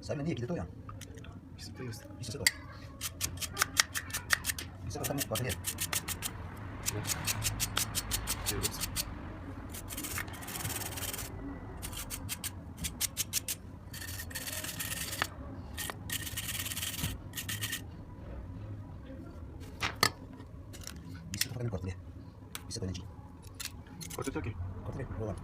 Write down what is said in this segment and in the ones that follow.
Sai niye gidiyor ya? Jest. Listo se to. Listo to tam bateria. Gearbox. Listo to tam bateria. Listo to energy. Corte aqui. Bateria, probar.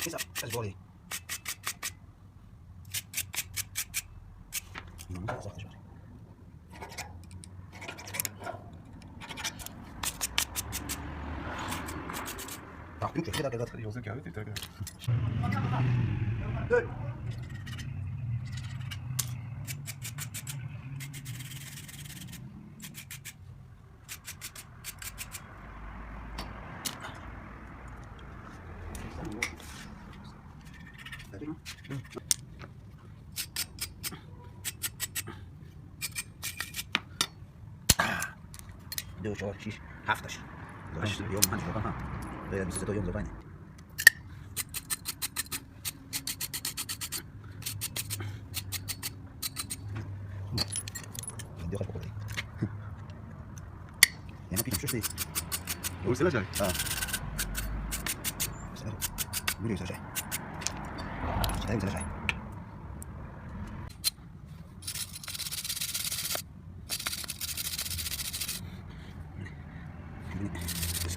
Questa è sboli. Non so cosa fare. Ah, più che da che da. Io so che avete tre. دو چهار شیش هفتش داشت یوم من شروع کنم باید 23 تا یوم زبانه دي خلق قدري يعني ما في مش شيء هو سلا جاي. مليون سلا جاي سلا جاي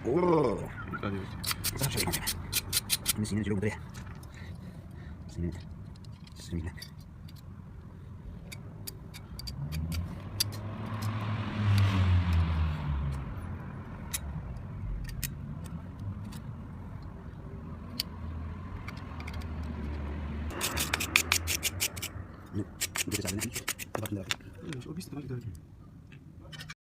اوه صح شيء من سنين جلوب دريح سنين شو بيست